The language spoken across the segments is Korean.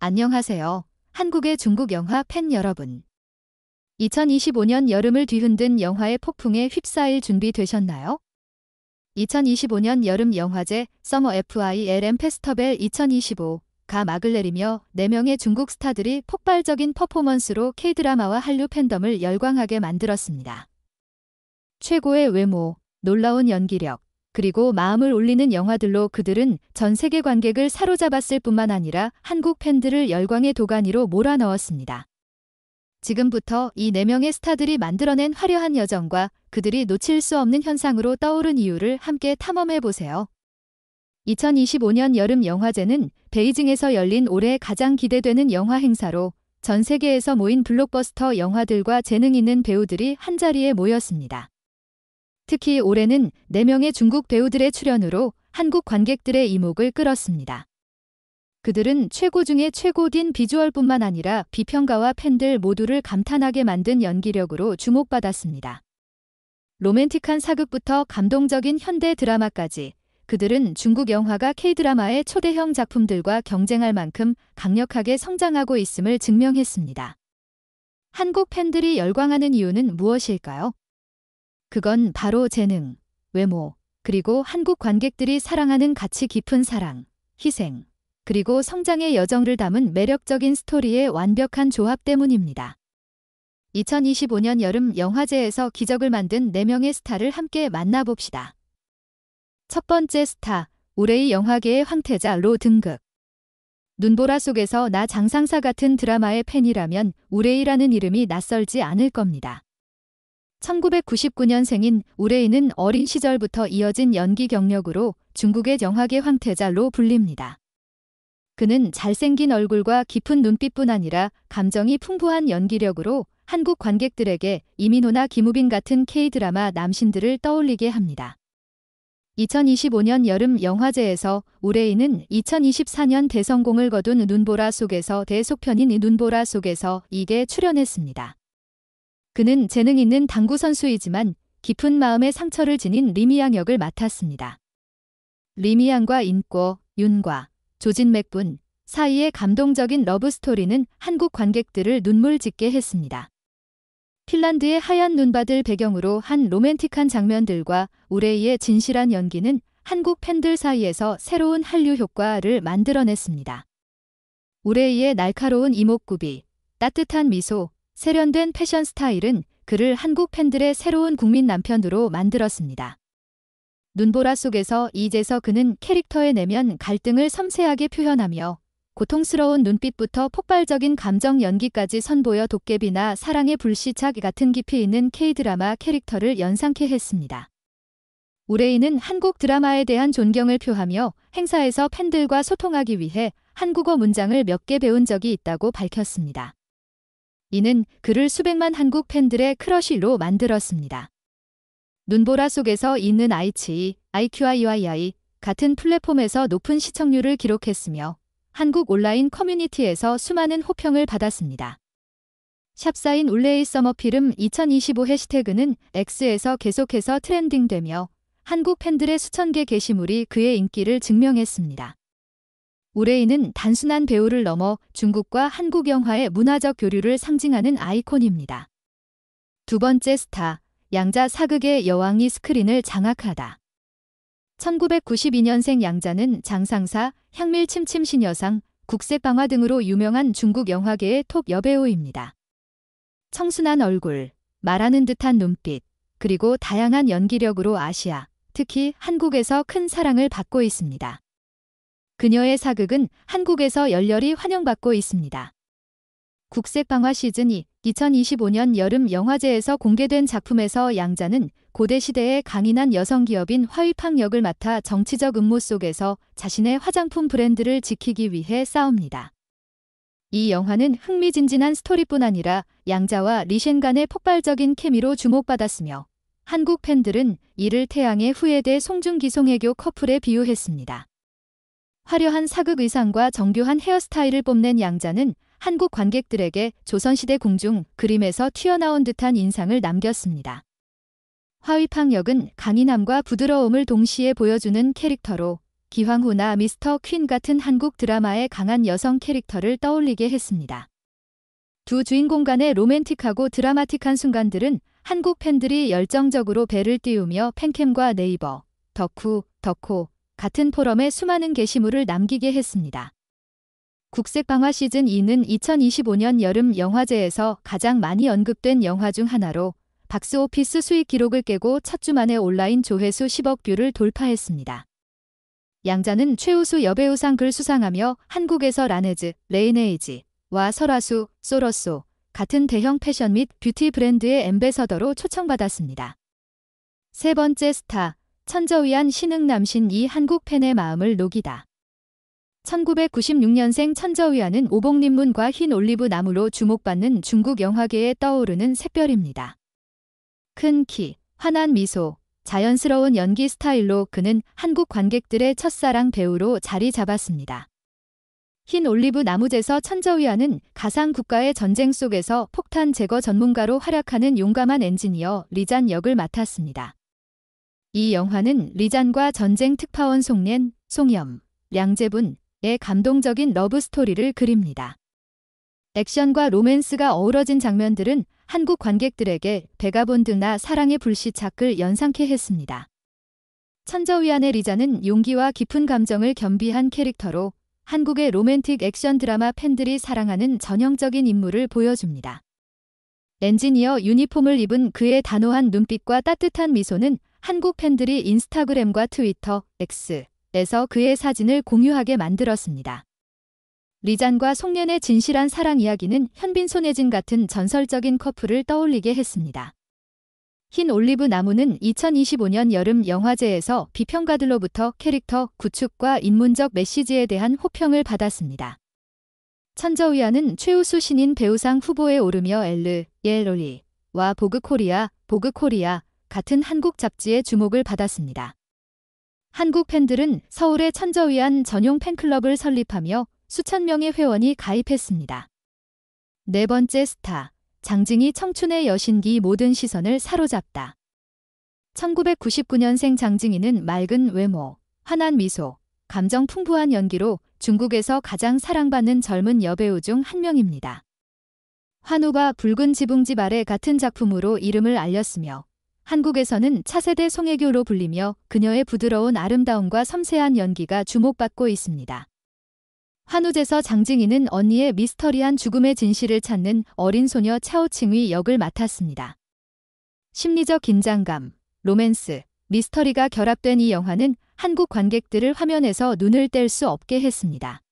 안녕하세요. 한국의 중국 영화 팬 여러분. 2025년 여름을 뒤흔든 영화의 폭풍에 휩싸일 준비 되셨나요? 2025년 여름 영화제 서머 FILM 페스터벨 2025가 막을 내리며 4명의 중국 스타들이 폭발적인 퍼포먼스로 K-드라마와 한류 팬덤을 열광하게 만들었습니다. 최고의 외모, 놀라운 연기력, 그리고 마음을 울리는 영화들로 그들은 전 세계 관객을 사로잡았을 뿐만 아니라 한국 팬들을 열광의 도가니로 몰아넣었습니다. 지금부터 이 4명의 스타들이 만들어낸 화려한 여정과 그들이 놓칠 수 없는 현상으로 떠오른 이유를 함께 탐험해보세요. 2025년 여름 영화제는 베이징에서 열린 올해 가장 기대되는 영화 행사로 전 세계에서 모인 블록버스터 영화들과 재능 있는 배우들이 한자리에 모였습니다. 특히 올해는 4명의 중국 배우들의 출연으로 한국 관객들의 이목을 끌었습니다. 그들은 최고 중에 최고인 비주얼뿐만 아니라 비평가와 팬들 모두를 감탄하게 만든 연기력으로 주목받았습니다. 로맨틱한 사극부터 감동적인 현대 드라마까지 그들은 중국 영화가 K-드라마의 초대형 작품들과 경쟁할 만큼 강력하게 성장하고 있음을 증명했습니다. 한국 팬들이 열광하는 이유는 무엇일까요? 그건 바로 재능, 외모, 그리고 한국 관객들이 사랑하는 가치 깊은 사랑, 희생, 그리고 성장의 여정을 담은 매력적인 스토리의 완벽한 조합 때문입니다. 2025년 여름 영화제에서 기적을 만든 4명의 스타를 함께 만나봅시다. 첫 번째 스타, 올해의 영화계의 황태자 로 등극. 눈보라 속에서 나 장상사 같은 드라마의 팬이라면 우레이라는 이름이 낯설지 않을 겁니다. 1999년생인 우레이는 어린 시절부터 이어진 연기 경력으로 중국의 영화계 황태자로 불립니다. 그는 잘생긴 얼굴과 깊은 눈빛뿐 아니라 감정이 풍부한 연기력으로 한국 관객들에게 이민호나 김우빈 같은 K-드라마 남신들을 떠올리게 합니다. 2025년 여름 영화제에서 우레이는 2024년 대성공을 거둔 눈보라 속에서 대속편인 눈보라 속에서 이게 출연했습니다. 그는 재능 있는 당구 선수이지만 깊은 마음의 상처를 지닌 리미양 역을 맡았습니다. 리미양과 인꼬, 윤과, 조진맥분 사이의 감동적인 러브스토리는 한국 관객들을 눈물 짓게 했습니다. 핀란드의 하얀 눈밭을 배경으로 한 로맨틱한 장면들과 우레이의 진실한 연기는 한국 팬들 사이에서 새로운 한류 효과를 만들어냈습니다. 우레이의 날카로운 이목구비, 따뜻한 미소, 세련된 패션 스타일은 그를 한국 팬들의 새로운 국민 남편으로 만들었습니다. 눈보라 속에서 이제서 그는 캐릭터의 내면 갈등을 섬세하게 표현하며 고통스러운 눈빛부터 폭발적인 감정 연기까지 선보여 도깨비나 사랑의 불시착 같은 깊이 있는 K-드라마 캐릭터를 연상케 했습니다. 우레이는 한국 드라마에 대한 존경을 표하며 행사에서 팬들과 소통하기 위해 한국어 문장을 몇 개 배운 적이 있다고 밝혔습니다. 이는 그를 수백만 한국 팬들의 크러쉬로 만들었습니다. 눈보라 속에서 있는 아이치, IQIYI 같은 플랫폼에서 높은 시청률을 기록했으며 한국 온라인 커뮤니티에서 수많은 호평을 받았습니다. 샵사인 울레이 서머필름 2025 해시태그는 X에서 계속해서 트렌딩되며 한국 팬들의 수천 개 게시물이 그의 인기를 증명했습니다. 우레이는 단순한 배우를 넘어 중국과 한국 영화의 문화적 교류를 상징하는 아이콘입니다. 두 번째 스타, 양자 사극의 여왕이 스크린을 장악하다. 1992년생 양자는 장상사, 향밀침침 신여상, 국색방화 등으로 유명한 중국 영화계의 톱 여배우입니다. 청순한 얼굴, 말하는 듯한 눈빛, 그리고 다양한 연기력으로 아시아, 특히 한국에서 큰 사랑을 받고 있습니다. 그녀의 사극은 한국에서 열렬히 환영받고 있습니다. 국색방화 시즌2 2025년 여름 영화제에서 공개된 작품에서 양자는 고대시대의 강인한 여성기업인 화위팡 역을 맡아 정치적 음모 속에서 자신의 화장품 브랜드를 지키기 위해 싸웁니다. 이 영화는 흥미진진한 스토리뿐 아니라 양자와 리셴 간의 폭발적인 케미로 주목받았으며 한국 팬들은 이를 태양의 후예대 송중기송혜교 커플에 비유했습니다. 화려한 사극 의상과 정교한 헤어스타일을 뽐낸 양자는 한국 관객들에게 조선시대 궁중 그림에서 튀어나온 듯한 인상을 남겼습니다. 화위팡 역은 강인함과 부드러움을 동시에 보여주는 캐릭터로 기황후나 미스터 퀸 같은 한국 드라마의 강한 여성 캐릭터를 떠올리게 했습니다. 두 주인공 간의 로맨틱하고 드라마틱한 순간들은 한국 팬들이 열정적으로 배를 띄우며 팬캠과 네이버, 덕후 같은 포럼에 수많은 게시물을 남기게 했습니다. 국색방화 시즌2는 2025년 여름 영화제에서 가장 많이 언급된 영화 중 하나로 박스오피스 수익 기록을 깨고 첫 주 만에 온라인 조회수 10억 뷰를 돌파했습니다. 양자는 최우수 여배우상을 수상하며 한국에서 라네즈, 레이네이지와 설화수, 소러소 같은 대형 패션 및 뷰티 브랜드의 앰베서더로 초청받았습니다. 세 번째 스타, 천저위안 신흥남신이 한국 팬의 마음을 녹이다. 1996년생 천저위안은 오복립문과 흰 올리브 나무로 주목받는 중국 영화계에 떠오르는 샛별입니다. 큰 키, 환한 미소, 자연스러운 연기 스타일로 그는 한국 관객들의 첫사랑 배우로 자리 잡았습니다. 흰 올리브 나무제서 천저위안은 가상 국가의 전쟁 속에서 폭탄 제거 전문가로 활약하는 용감한 엔지니어 리잔 역을 맡았습니다. 이 영화는 리잔과 전쟁 특파원 송년, 송염, 량재분의 감동적인 러브 스토리를 그립니다. 액션과 로맨스가 어우러진 장면들은 한국 관객들에게 베가본드나 사랑의 불시착을 연상케 했습니다. 천저위안의 리자는 용기와 깊은 감정을 겸비한 캐릭터로 한국의 로맨틱 액션 드라마 팬들이 사랑하는 전형적인 인물을 보여줍니다. 엔지니어 유니폼을 입은 그의 단호한 눈빛과 따뜻한 미소는 한국 팬들이 인스타그램과 트위터, X에서 그의 사진을 공유하게 만들었습니다. 리잔과 송년의 진실한 사랑 이야기는 현빈 손예진 같은 전설적인 커플을 떠올리게 했습니다. 흰 올리브 나무는 2025년 여름 영화제에서 비평가들로부터 캐릭터 구축과 인문적 메시지에 대한 호평을 받았습니다. 천저위안은 최우수 신인 배우상 후보에 오르며 엘르, 옐로리와 보그코리아 같은 한국 잡지의 주목을 받았습니다. 한국 팬들은 서울의 천저위안 전용 팬클럽을 설립하며 수천 명의 회원이 가입했습니다. 네 번째 스타, 장징이 청춘의 여신기 모든 시선을 사로잡다. 1999년생 장징이는 맑은 외모, 환한 미소, 감정 풍부한 연기로 중국에서 가장 사랑받는 젊은 여배우 중 한 명입니다. 환우가 붉은 지붕집 아래 같은 작품으로 이름을 알렸으며 한국에서는 차세대 송혜교로 불리며 그녀의 부드러운 아름다움과 섬세한 연기가 주목받고 있습니다. 환우제서 장징이는 언니의 미스터리한 죽음의 진실을 찾는 어린 소녀 차오칭의 역을 맡았습니다. 심리적 긴장감, 로맨스, 미스터리가 결합된 이 영화는 한국 관객들을 화면에서 눈을 뗄 수 없게 했습니다.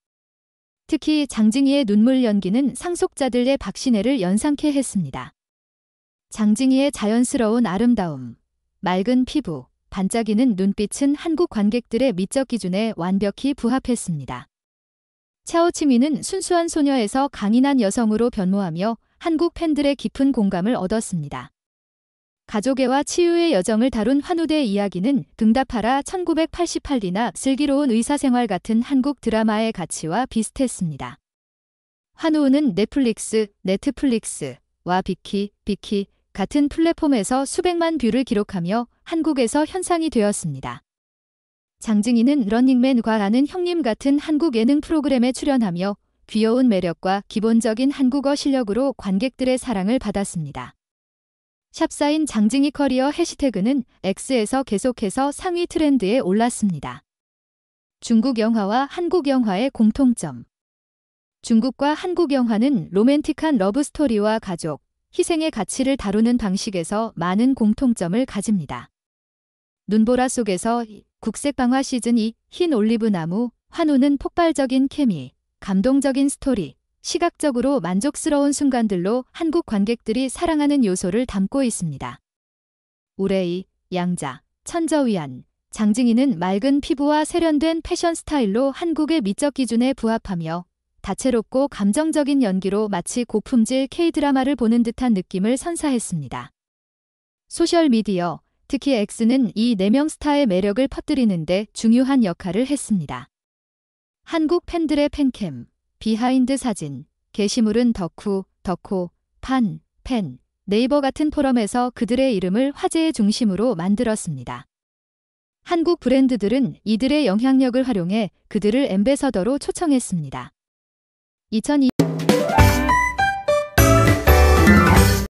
특히 장징이의 눈물 연기는 상속자들의 박신혜를 연상케 했습니다. 장징이의 자연스러운 아름다움, 맑은 피부, 반짝이는 눈빛은 한국 관객들의 미적 기준에 완벽히 부합했습니다. 차오치미는 순수한 소녀에서 강인한 여성으로 변모하며 한국 팬들의 깊은 공감을 얻었습니다. 가족애와 치유의 여정을 다룬 환우대의 이야기는 응답하라 1988이나 슬기로운 의사생활 같은 한국 드라마의 가치와 비슷했습니다. 환우는 넷플릭스와 비키 같은 플랫폼에서 수백만 뷰를 기록하며 한국에서 현상이 되었습니다. 장징이는 런닝맨과 아는 형님 같은 한국 예능 프로그램에 출연하며 귀여운 매력과 기본적인 한국어 실력으로 관객들의 사랑을 받았습니다. 샵사인 장징이 커리어 해시태그는 X에서 계속해서 상위 트렌드에 올랐습니다. 중국 영화와 한국 영화의 공통점. 중국과 한국 영화는 로맨틱한 러브스토리와 가족, 희생의 가치를 다루는 방식에서 많은 공통점을 가집니다. 눈보라 속에서 국색방화 시즌2, 흰 올리브 나무, 환우는 폭발적인 케미, 감동적인 스토리, 시각적으로 만족스러운 순간들로 한국 관객들이 사랑하는 요소를 담고 있습니다. 우레이, 양자, 천저위안, 장징이는 맑은 피부와 세련된 패션 스타일로 한국의 미적 기준에 부합하며 다채롭고 감정적인 연기로 마치 고품질 K-드라마를 보는 듯한 느낌을 선사했습니다. 소셜미디어, 특히 X는 이 4명 스타의 매력을 퍼뜨리는 데 중요한 역할을 했습니다. 한국 팬들의 팬캠, 비하인드 사진, 게시물은 덕후, 팬, 네이버 같은 포럼에서 그들의 이름을 화제의 중심으로 만들었습니다. 한국 브랜드들은 이들의 영향력을 활용해 그들을 앰베서더로 초청했습니다. 2002